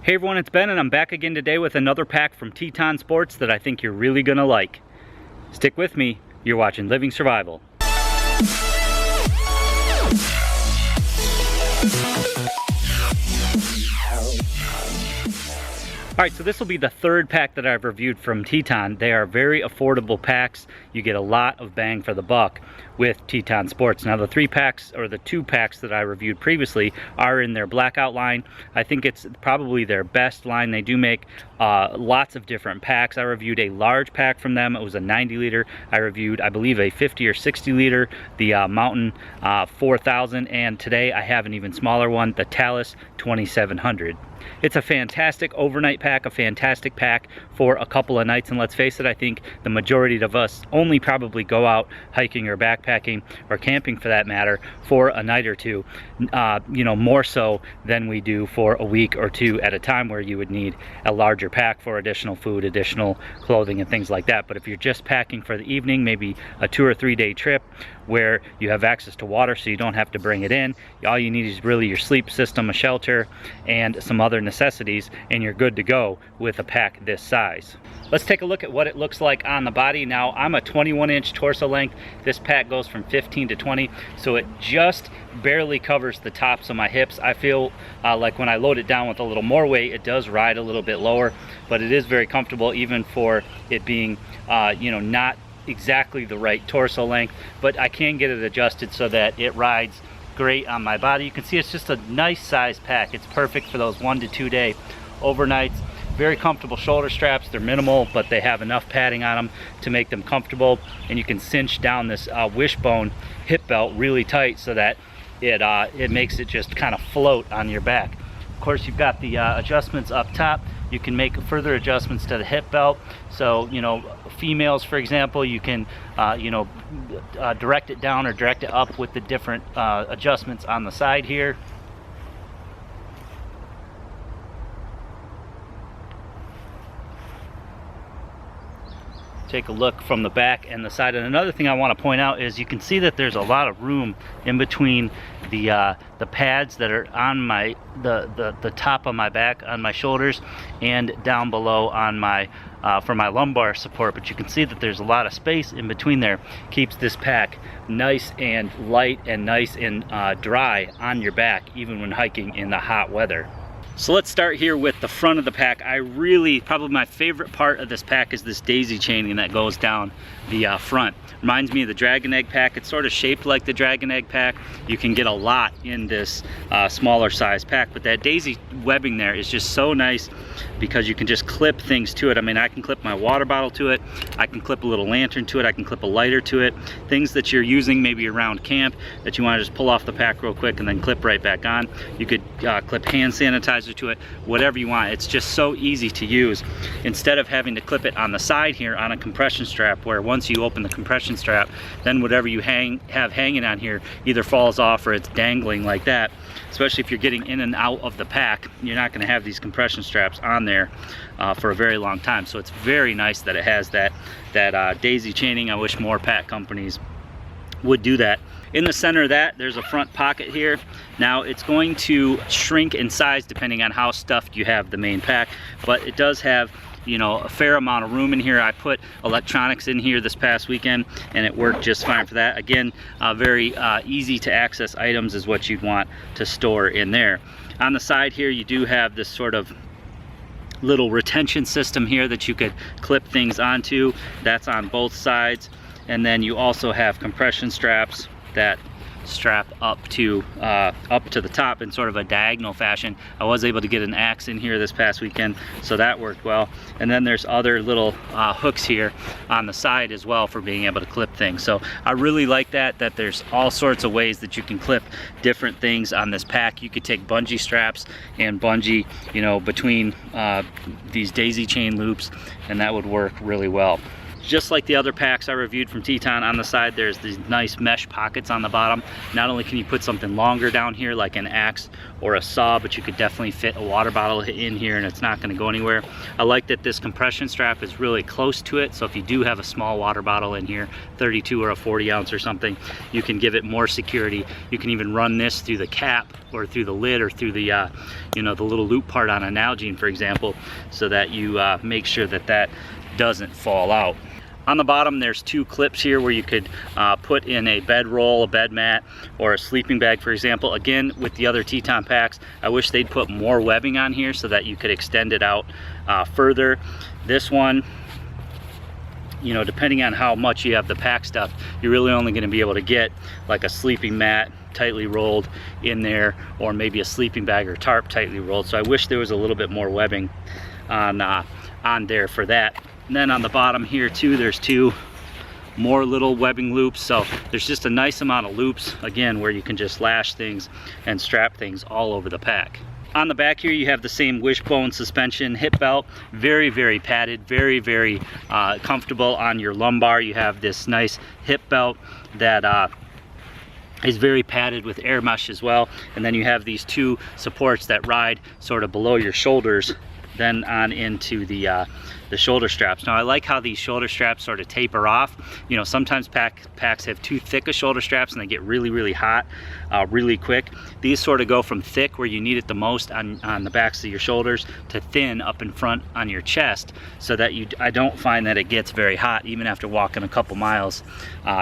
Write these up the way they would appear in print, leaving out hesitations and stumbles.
Hey everyone, it's Ben and I'm back again today with another pack from Teton Sports that I think you're really gonna like. Stick with me, you're watching Living Survival. Alright, so this will be the third pack that I've reviewed from Teton. They are very affordable packs. You get a lot of bang for the buck with Teton Sports. Now the two packs that I reviewed previously are in their blackout line. I think it's probably their best line. They do make lots of different packs. I reviewed a large pack from them. It was a 90 liter. I reviewed, I believe, a 50 or 60 liter, the Mountain 4000, and today I have an even smaller one, the Talus 2700. It's a fantastic overnight pack, a fantastic pack for a couple of nights, and let's face it, I think the majority of us only probably go out hiking or backpacking or camping for that matter for a night or two, you know, more so than we do for a week or two at a time, where you would need a larger pack for additional food, additional clothing and things like that. But if you're just packing for the evening, maybe a 2 or 3 day trip where you have access to water so you don't have to bring it in, all you need is really your sleep system, a shelter, and some other necessities, and you're good to go with a pack this size. Let's take a look at what it looks like on the body. Now I'm a 21-inch torso length. This pack goes from 15 to 20, so it just barely covers the tops of my hips. I feel like when I load it down with a little more weight, it does ride a little bit lower, but it is very comfortable even for it being you know, not exactly the right torso length, but I can get it adjusted so that it rides great on my body. You can see it's just a nice size pack. It's perfect for those 1 to 2 day overnights. Very comfortable shoulder straps. They're minimal, but they have enough padding on them to make them comfortable, and you can cinch down this wishbone hip belt really tight so that it makes it just kind of float on your back. Of course, you've got the adjustments up top. You can make further adjustments to the hip belt. So, you know, females, for example, you can, you know, direct it down or direct it up with the different adjustments on the side here. Take a look from the back and the side. And another thing I want to point out is you can see that there's a lot of room in between the pads that are on my the top of my back, on my shoulders, and down below on my for my lumbar support. But you can see that there's a lot of space in between there. Keeps this pack nice and light and nice and dry on your back, even when hiking in the hot weather. So let's start here with the front of the pack. Probably my favorite part of this pack is this daisy chaining that goes down the front. Reminds me of the Dragon Egg pack. It's sort of shaped like the Dragon Egg pack. You can get a lot in this smaller size pack, but that daisy webbing there is just so nice because you can just clip things to it. I mean, I can clip my water bottle to it. I can clip a little lantern to it. I can clip a lighter to it. Things that you're using maybe around camp that you want to just pull off the pack real quick and then clip right back on. You could clip hand sanitizer to it, whatever you want. It's just so easy to use, instead of having to clip it on the side here on a compression strap, where once you open the compression strap, then whatever you have hanging on here either falls off or it's dangling like that. Especially if you're getting in and out of the pack, you're not going to have these compression straps on there for a very long time. So it's very nice that it has that daisy chaining. I wish more pack companies would do that. In the center of that, there's a front pocket here. Now it's going to shrink in size depending on how stuffed you have the main pack, but it does have, you know, a fair amount of room in here. I put electronics in here this past weekend and it worked just fine for that. Again, very easy to access items is what you'd want to store in there. On the side here, you do have this sort of little retention system here that you could clip things onto. That's on both sides. And then you also have compression straps that strap up to the top in sort of a diagonal fashion. I was able to get an axe in here this past weekend, so that worked well. And then there's other little hooks here on the side as well for being able to clip things. So I really like that there's all sorts of ways that you can clip different things on this pack. You could take bungee straps and bungee, you know, between these daisy chain loops, and that would work really well. Just like the other packs I reviewed from Teton, on the side there's these nice mesh pockets on the bottom. Not only can you put something longer down here like an axe or a saw, but you could definitely fit a water bottle in here and it's not going to go anywhere. I like that this compression strap is really close to it, so if you do have a small water bottle in here, 32 or a 40 ounce or something, you can give it more security. You can even run this through the cap or through the lid or through the you know, the little loop part on a Nalgene, for example, so that you make sure that that doesn't fall out. On the bottom there's two clips here where you could put in a bedroll, a bed mat, or a sleeping bag, for example. Again, with the other Teton packs, I wish they'd put more webbing on here so that you could extend it out further. This one, you know, depending on how much you have the pack stuff, you're really only going to be able to get like a sleeping mat tightly rolled in there, or maybe a sleeping bag or tarp tightly rolled. So I wish there was a little bit more webbing on there for that. And then on the bottom here too, there's two more little webbing loops, so there's just a nice amount of loops, again, where you can just lash things and strap things all over the pack. On the back here you have the same wishbone suspension hip belt, very, very padded, very, very comfortable on your lumbar. You have this nice hip belt that is very padded with air mesh as well, and then you have these two supports that ride sort of below your shoulders, then on into the shoulder straps. Now I like how these shoulder straps sort of taper off. You know, sometimes packs have too thick of shoulder straps and they get really, really hot really quick. These sort of go from thick, where you need it the most on the backs of your shoulders, to thin up in front on your chest, so that I don't find that it gets very hot even after walking a couple miles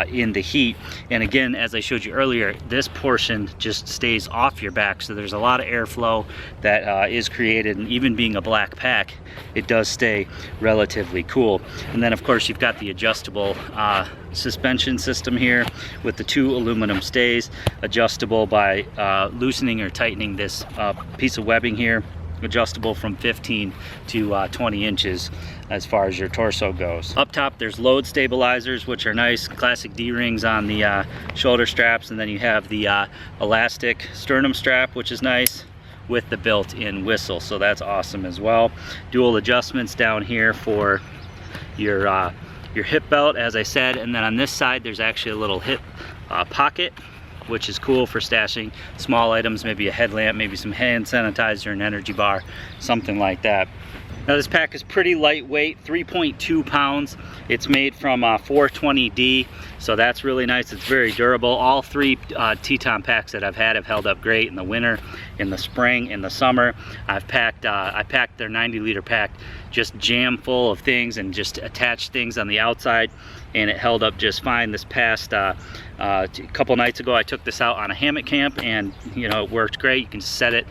in the heat. And again, as I showed you earlier, this portion just stays off your back, so there's a lot of airflow that is created, and even being a black pack, it does stay relatively cool. And then of course you've got the adjustable suspension system here with the two aluminum stays, adjustable by loosening or tightening this piece of webbing here, adjustable from 15 to 20 inches as far as your torso goes. Up top there's load stabilizers, which are nice, classic D-rings on the shoulder straps, and then you have the elastic sternum strap, which is nice, with the built-in whistle, so that's awesome as well. Dual adjustments down here for your hip belt, as I said, and then on this side there's actually a little hip pocket, which is cool for stashing small items, maybe a headlamp, maybe some hand sanitizer, an energy bar, something like that. Now this pack is pretty lightweight, 3.2 pounds. It's made from 420D, so that's really nice. It's very durable. All three Teton packs that I've had have held up great in the winter, in the spring, in the summer. I packed their 90-liter pack just jam full of things and just attached things on the outside, and it held up just fine. This past couple nights ago I took this out on a hammock camp, and you know, it worked great. You can set it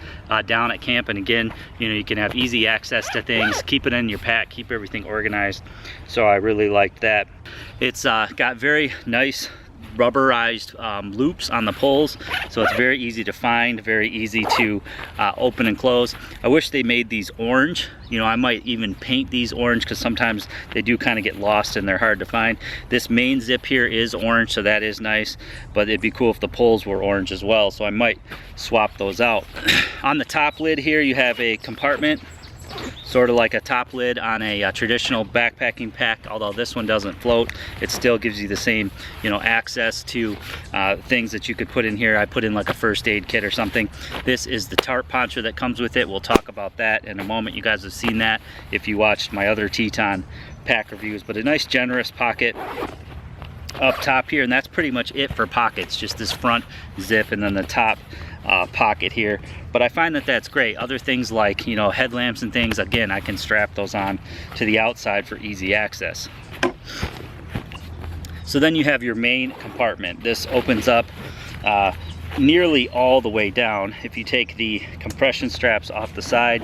down at camp, and again, you know, you can have easy access to things, keep it in your pack, keep everything organized. So I really liked that. It's got very nice rubberized loops on the poles, so it's very easy to find, very easy to open and close. I wish they made these orange. You know, I might even paint these orange, because sometimes they do kind of get lost and they're hard to find. This main zip here is orange, so that is nice, but it'd be cool if the poles were orange as well, so I might swap those out. On the top lid here you have a compartment, sort of like a top lid on a traditional backpacking pack, although this one doesn't float. It still gives you the same, you know, access to things that you could put in here. I put in like a first aid kit or something. This is the tarp poncho that comes with it. We'll talk about that in a moment. You guys have seen that if you watched my other Teton pack reviews, but a nice generous pocket up top here, and that's pretty much it for pockets, just this front zip and then the top pocket here. But I find that that's great. Other things like, you know, headlamps and things, again, I can strap those on to the outside for easy access. So then you have your main compartment. This opens up nearly all the way down. If you take the compression straps off the side,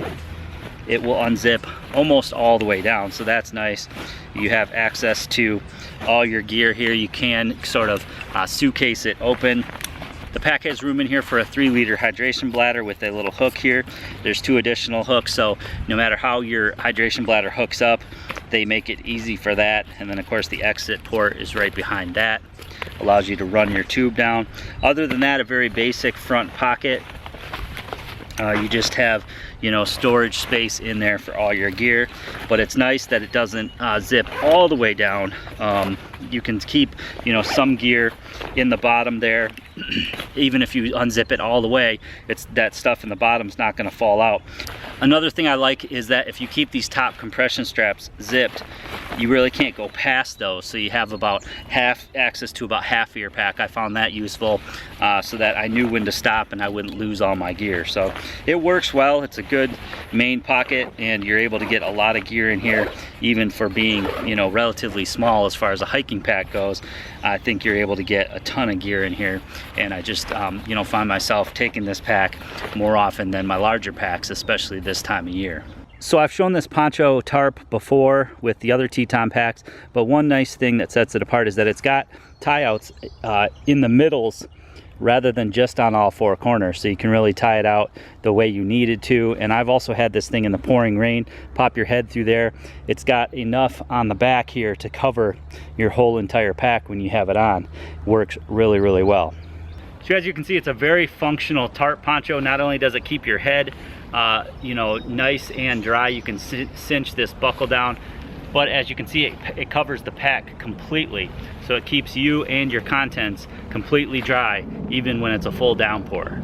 it will unzip almost all the way down, so that's nice. You have access to all your gear here. You can sort of suitcase it open. The pack has room in here for a 3-liter hydration bladder with a little hook here. There's 2 additional hooks, so no matter how your hydration bladder hooks up, they make it easy for that. And then of course the exit port is right behind that. Allows you to run your tube down. Other than that, a very basic front pocket. You just have, you know, storage space in there for all your gear, but it's nice that it doesn't zip all the way down. You can keep, you know, some gear in the bottom there. Even if you unzip it all the way, it's that stuff in the bottom's not going to fall out. Another thing I like is that if you keep these top compression straps zipped, you really can't go past those, so you have about access to about half of your pack. I found that useful, so that I knew when to stop and I wouldn't lose all my gear. So it works well. It's a good main pocket, and you're able to get a lot of gear in here, even for being, you know, relatively small as far as a hiking pack goes. I think you're able to get a ton of gear in here, and I just you know, find myself taking this pack more often than my larger packs, especially this time of year. So I've shown this Poncho tarp before with the other Teton packs, but one nice thing that sets it apart is that it's got tie outs in the middles rather than just on all four corners, so you can really tie it out the way you needed to. And I've also had this thing in the pouring rain, pop your head through there. It's got enough on the back here to cover your whole entire pack when you have it on. It works really, really well. So as you can see, it's a very functional tarp poncho. Not only does it keep your head you know, nice and dry, you can cinch this buckle down, but as you can see, it covers the pack completely, so it keeps you and your contents completely dry even when it's a full downpour.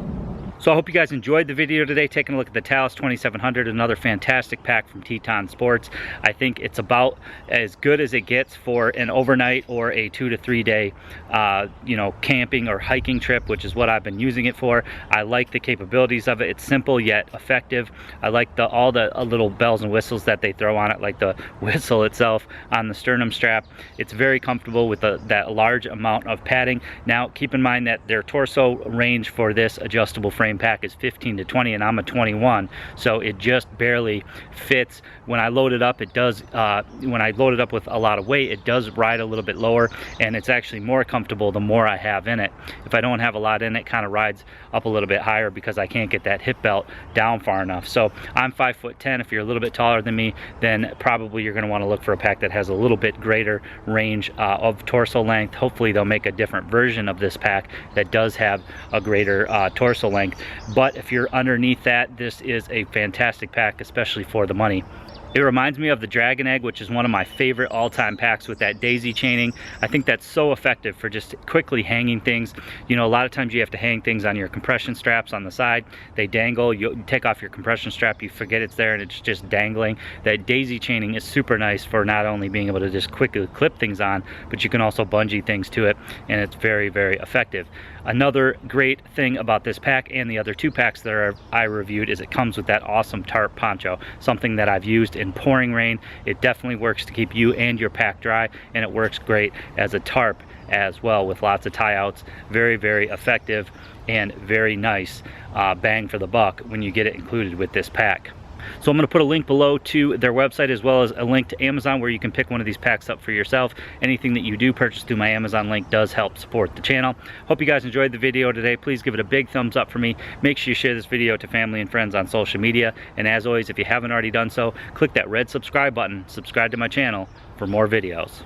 So I hope you guys enjoyed the video today, taking a look at the Talus 2700, another fantastic pack from Teton Sports. I think it's about as good as it gets for an overnight or a 2 to 3 day you know, camping or hiking trip, which is what I've been using it for. I like the capabilities of it. It's simple yet effective. I like all the little bells and whistles that they throw on it, like the whistle itself on the sternum strap. It's very comfortable with that large amount of padding. Now keep in mind that their torso range for this adjustable frame pack is 15 to 20, and I'm a 21, so it just barely fits. When I load it up, it does when I load it up with a lot of weight, it does ride a little bit lower, and it's actually more comfortable the more I have in it. If I don't have a lot in it, kind of rides up a little bit higher because I can't get that hip belt down far enough. So I'm 5'10". If you're a little bit taller than me, then probably you're going to want to look for a pack that has a little bit greater range of torso length. Hopefully they'll make a different version of this pack that does have a greater torso length. But if you're underneath that, this is a fantastic pack, especially for the money. It reminds me of the Dragon Egg, which is one of my favorite all-time packs with that daisy chaining. I think that's so effective for just quickly hanging things. You know, a lot of times you have to hang things on your compression straps on the side. They dangle. You take off your compression strap, you forget it's there, and it's just dangling. That daisy chaining is super nice for not only being able to just quickly clip things on, but you can also bungee things to it, and it's very, very effective. Another great thing about this pack and the other two packs that I reviewed is it comes with that awesome tarp poncho, something that I've used in pouring rain. It definitely works to keep you and your pack dry, and it works great as a tarp as well, with lots of tie outs. Very, very effective and very nice bang for the buck when you get it included with this pack. So I'm going to put a link below to their website, as well as a link to Amazon where you can pick one of these packs up for yourself. Anything that you do purchase through my Amazon link does help support the channel. Hope you guys enjoyed the video today. Please give it a big thumbs up for me. Make sure you share this video to family and friends on social media. And as always, if you haven't already done so, click that red subscribe button, subscribe to my channel for more videos.